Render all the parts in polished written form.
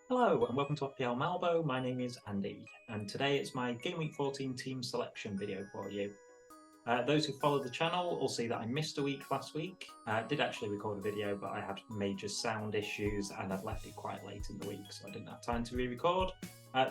Hello and welcome to FPL Malbo. My name is Andy and today it's my Game Week 14 team selection video for you. Those who follow the channel will see that I missed a week last week. I did actually record a video, but I had major sound issues and I'd left it quite late in the week, so I didn't have time to re-record.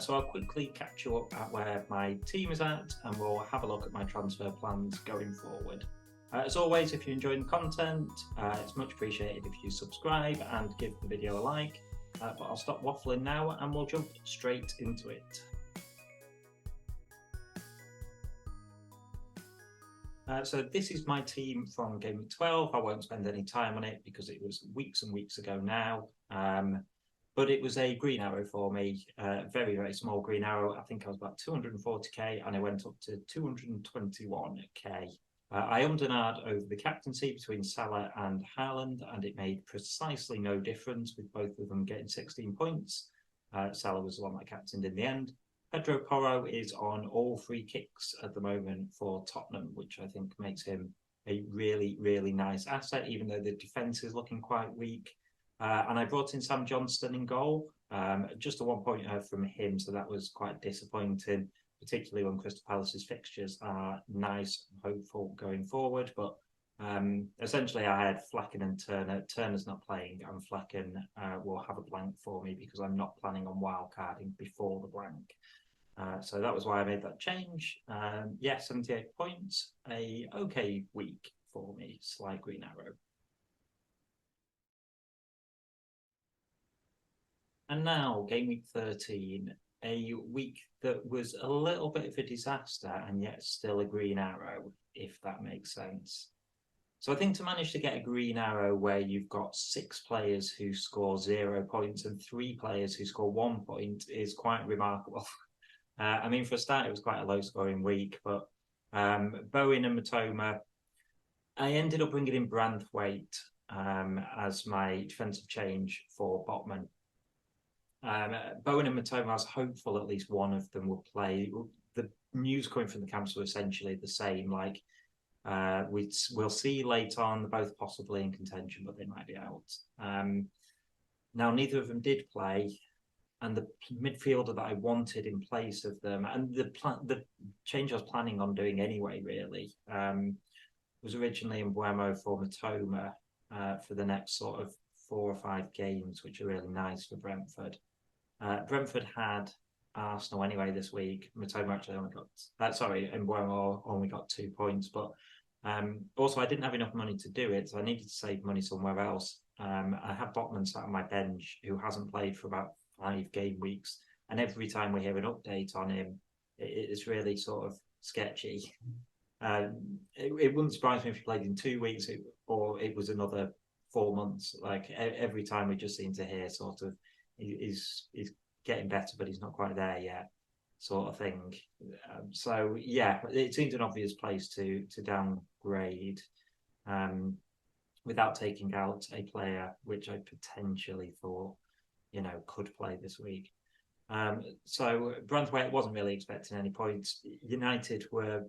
So I'll quickly catch you up at where my team is at and we'll have a look at my transfer plans going forward. As always, if you're enjoying the content, it's much appreciated if you subscribe and give the video a like. But I'll stop waffling now and we'll jump straight into it. So this is my team from Game Week 12. I won't spend any time on it because it was weeks and weeks ago now. But it was a green arrow for me, very, very small green arrow. I think I was about 240k and I went up to 221k. I ummed and ahed over the captaincy between Salah and Haaland, and it made precisely no difference with both of them getting 16 points. Salah was the one that captained in the end. Pedro Porro is on all free kicks at the moment for Tottenham, which I think makes him a really, really nice asset, even though the defence is looking quite weak. And I brought in Sam Johnston in goal, just a 1 point from him, so that was quite disappointing, particularly when Crystal Palace's fixtures are nice and hopeful going forward. But essentially, I had Flecken and Turner. Turner's not playing, and Flecken will have a blank for me because I'm not planning on wildcarding before the blank. So that was why I made that change. 78 points, a okay week for me, slight green arrow. And now, Game Week 13, a week that was a little bit of a disaster and yet still a green arrow, if that makes sense. So I think to manage to get a green arrow where you've got 6 players who score 0 points and 3 players who score 1 point is quite remarkable. I mean, for a start, it was quite a low-scoring week, but Bowen and Matoma, I ended up bringing in Branthwaite as my defensive change for Botman. Bowen and Matoma, I was hopeful at least one of them would play. The news coming from the camps were essentially the same. Like, we'll see later on, they're both possibly in contention, but they might be out. Now, neither of them did play, and the midfielder that I wanted in place of them, and the change I was planning on doing anyway, really, was originally Mbeumo for Matoma for the next sort of 4 or 5 games, which are really nice for Brentford. Brentford had Arsenal anyway this week. Matoma actually only got, Mbeumo only got 2 points, but also I didn't have enough money to do it, so I needed to save money somewhere else. I have Botman sat on my bench who hasn't played for about 5 game weeks, and every time we hear an update on him, it's really sort of sketchy. It wouldn't surprise me if he played in 2 weeks or it was another 4 months. Like every time we just seem to hear sort of he's getting better, but he's not quite there yet, sort of thing. So yeah, it seemed an obvious place to downgrade without taking out a player which I potentially thought could play this week. So Branthwaite wasn't really expecting any points. United were.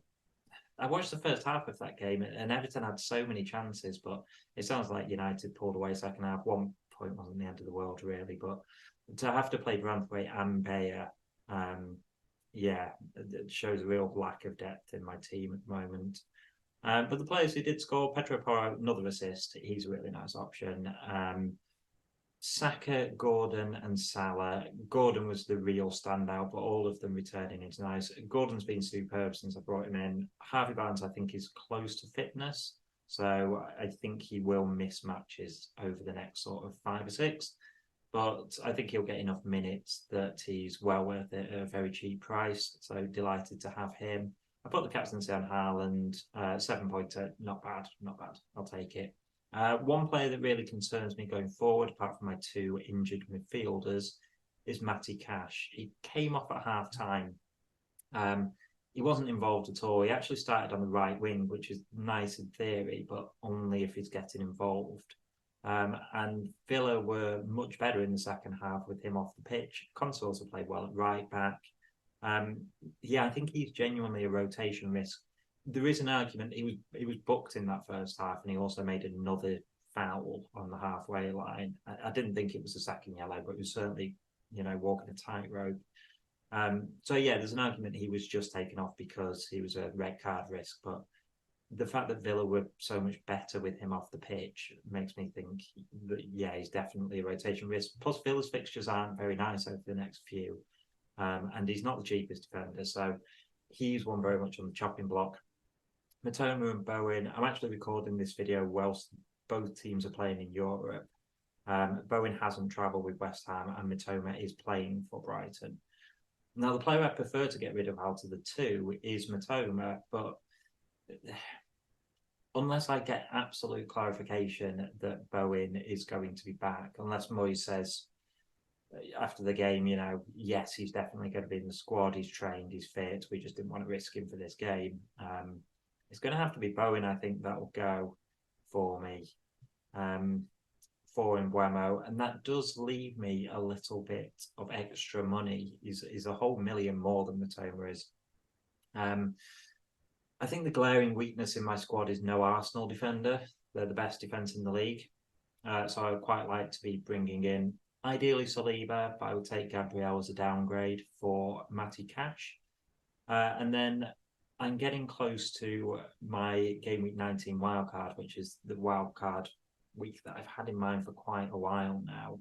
I watched the first half of that game, and Everton had so many chances, but it sounds like United pulled away second half. 1 point wasn't the end of the world, really, but to have to play Branthwaite and Bayer, it shows a real lack of depth in my team at the moment. But the players who did score, Pedro Porro, another assist. He's a really nice option. Saka, Gordon, and Salah. Gordon was the real standout, but all of them returning is nice. Gordon's been superb since I brought him in. Harvey Barnes, I think, is close to fitness, so I think he will miss matches over the next sort of 5 or 6. But I think he'll get enough minutes that he's well worth it at a very cheap price. So delighted to have him. I put the captaincy on Haaland, 7-pointer, not bad. I'll take it. One player that really concerns me going forward, apart from my 2 injured midfielders, is Matty Cash. He came off at half-time. He wasn't involved at all. He actually started on the right wing, which is nice in theory, but only if he's getting involved. And Villa were much better in the second half with him off the pitch. Conte also played well at right back. I think he's genuinely a rotation risk. There is an argument he was booked in that first half, and he also made another foul on the halfway line. I didn't think it was a second yellow, but it was certainly walking a tightrope. So yeah, there's an argument he was just taken off because he was a red card risk, but the fact that Villa were so much better with him off the pitch makes me think that, yeah, he's definitely a rotation risk. Plus, Villa's fixtures aren't very nice over the next few, and he's not the cheapest defender, so he's one very much on the chopping block. Mitoma and Bowen, I'm actually recording this video whilst both teams are playing in Europe. Bowen hasn't travelled with West Ham, and Mitoma is playing for Brighton. Now, the player I prefer to get rid of out of the two is Mitoma, but unless I get absolute clarification that Bowen is going to be back, unless Moyes says after the game, yes, he's definitely going to be in the squad, he's trained, he's fit, we just didn't want to risk him for this game. It's going to have to be Bowen, I think, that will go for me, for Mbeumo, and that does leave me a little bit of extra money. Is a whole million more than Mitoma is. I think the glaring weakness in my squad is no Arsenal defender. They're the best defence in the league. So I would quite like to be bringing in, ideally Saliba, but I would take Gabriel as a downgrade for Matty Cash. And then I'm getting close to my Game Week 19 wildcard, which is the wildcard week that I've had in mind for quite a while now.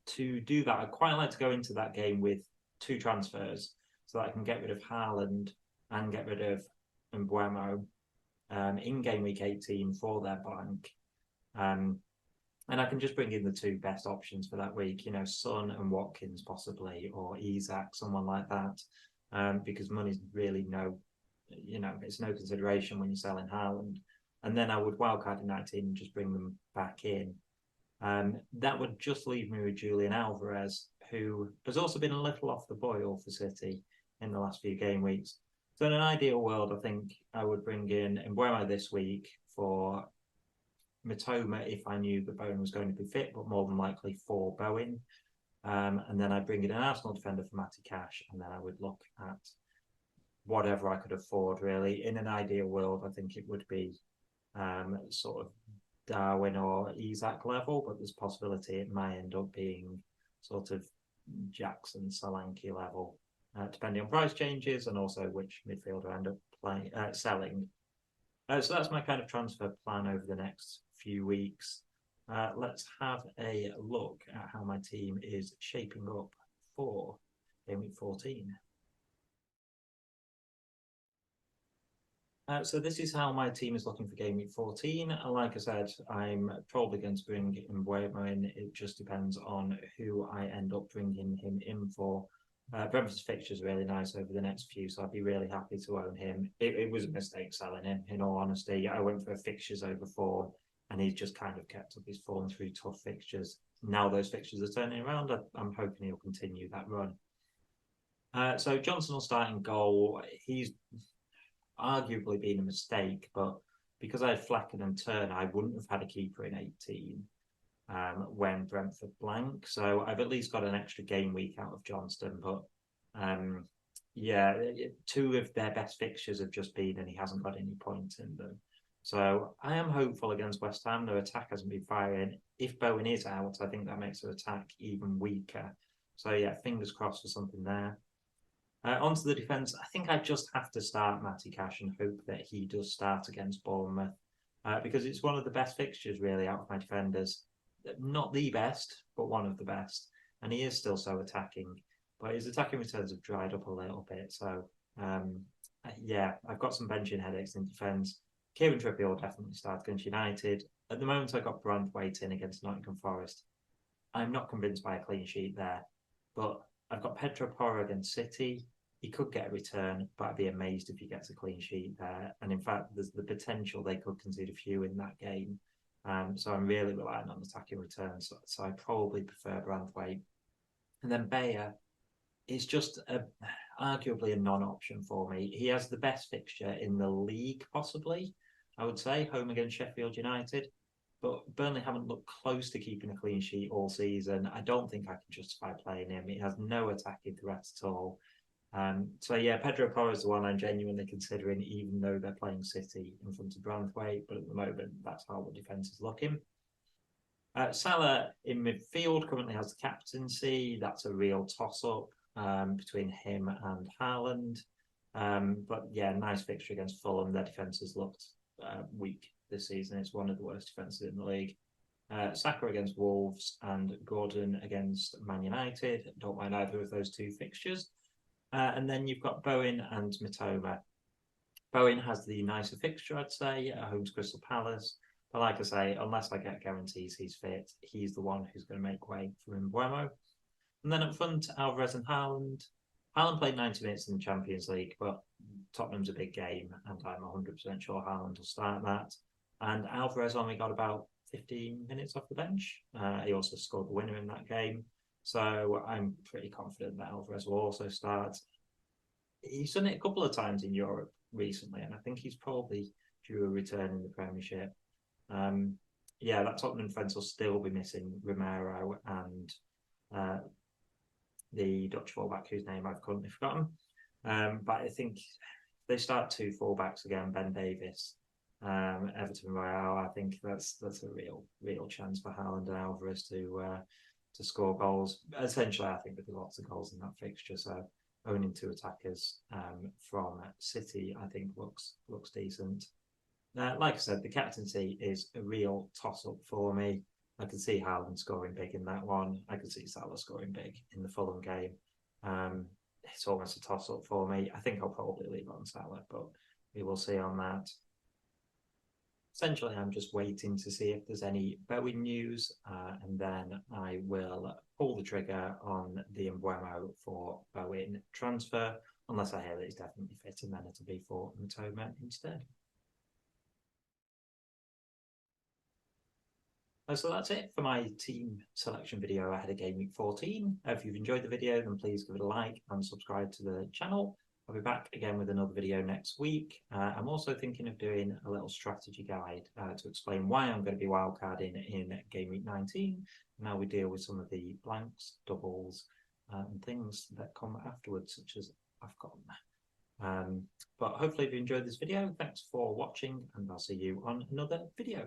To do that, I'd quite like to go into that game with 2 transfers so that I can get rid of Haaland and get rid of Mbeumo in Game Week 18 for their blank. And I can just bring in the 2 best options for that week, Son and Watkins possibly, or Isak, someone like that, because money's really it's no consideration when you're selling Haaland. And then I would wildcard in 19 and just bring them back in. That would just leave me with Julian Alvarez, who has also been a little off the boil for City in the last few game weeks. So in an ideal world, I think I would bring in Mbeumo this week for Mitoma if I knew that Bowen was going to be fit, but more than likely for Bowen. And then I'd bring in an Arsenal defender for Matty Cash, and then I would look at whatever I could afford, really. In an ideal world, I think it would be sort of Darwin or Isak level, but there's possibility it might end up being sort of Jackson, Solanke level, depending on price changes and also which midfielder I end up selling. So that's my kind of transfer plan over the next few weeks. Let's have a look at how my team is shaping up for Game Week 14. So this is how my team is looking for Game Week 14. Like I said, I'm probably going to bring Mbeumo in. It just depends on who I end up bringing him in for. Brentford's fixtures are really nice over the next few, so I'd be really happy to own him. It was a mistake selling him, in all honesty. I went for fixtures over form, and he's just kind of kept up his form through tough fixtures. Now those fixtures are turning around, I'm hoping he'll continue that run. So Johnson will start in goal. He's arguably been a mistake, but because I had Flecken and Turner, I wouldn't have had a keeper in 18 when Brentford blank. So I've at least got an extra game week out of Johnston. But yeah, 2 of their best fixtures have just been, and he hasn't got any points in them. So I am hopeful against West Ham. Their attack hasn't been firing. If Bowen is out, I think that makes their attack even weaker. So yeah, fingers crossed for something there. Onto the defence, I think I just have to start Matty Cash and hope that he does start against Bournemouth because it's one of the best fixtures really out of my defenders. Not the best, but one of the best. And he is still so attacking, but his attacking returns have dried up a little bit. So yeah, I've got some benching headaches in defence. Kieran Trippier will definitely start against United. At the moment, I got Branthwaite in against Nottingham Forest. I'm not convinced by a clean sheet there, but I've got Pedro Porro against City. He could get a return, but I'd be amazed if he gets a clean sheet there. And in fact, there's the potential they could concede a few in that game. So I'm really relying on attacking returns. So I probably prefer Branthwaite. And then Bayer is just arguably a non-option for me. He has the best fixture in the league, possibly, I would say, home against Sheffield United. But Burnley haven't looked close to keeping a clean sheet all season. I don't think I can justify playing him. He has no attacking threat at all. So yeah, Pedro Porro is the one I'm genuinely considering, even though they're playing City in front of Branthwaite. But at the moment, that's how the defence is looking. Salah in midfield currently has the captaincy. That's a real toss-up between him and Haaland. But yeah, nice fixture against Fulham. Their defence has looked weak this season. It's one of the worst defences in the league. Saka against Wolves and Gordon against Man United. Don't mind either of those two fixtures. And then you've got Bowen and Mitoma. Bowen has the nicer fixture, I'd say, at home to Crystal Palace. But like I say, unless I get guarantees he's fit, he's the one who's going to make way for Mbeumo. And then up front, Alvarez and Haaland. Haaland played 90 minutes in the Champions League, but Tottenham's a big game, and I'm 100% sure Haaland will start that. And Alvarez only got about 15 minutes off the bench. He also scored the winner in that game. So I'm pretty confident that Alvarez will also start. He's done it a couple of times in Europe recently, and I think he's probably due a return in the Premiership. Yeah, that Tottenham defence will still be missing Romero and the Dutch fullback whose name I've currently forgotten. But I think they start two fullbacks again, Ben Davis, Everton Royale. I think that's a real chance for Haaland and Alvarez to score goals. Essentially, I think there's lots of goals in that fixture. So owning two attackers from City, I think looks decent. Like I said, the captaincy is a real toss-up for me. I can see Haaland scoring big in that one. I can see Salah scoring big in the Fulham game. It's almost a toss-up for me. I think I'll probably leave on Salah, but we will see on that. Essentially, I'm just waiting to see if there's any Bowen news, and then I will pull the trigger on the Mbeumo for Bowen transfer, unless I hear that he's definitely fit, and then it'll be for Mitoma instead. So that's it for my team selection video ahead of Game Week 14. If you've enjoyed the video, then please give it a like and subscribe to the channel. I'll be back again with another video next week. I'm also thinking of doing a little strategy guide to explain why I'm going to be wildcarding in Game Week 19 and how we deal with some of the blanks, doubles, and things that come afterwards, such as AFCON. But hopefully if you enjoyed this video, thanks for watching, and I'll see you on another video.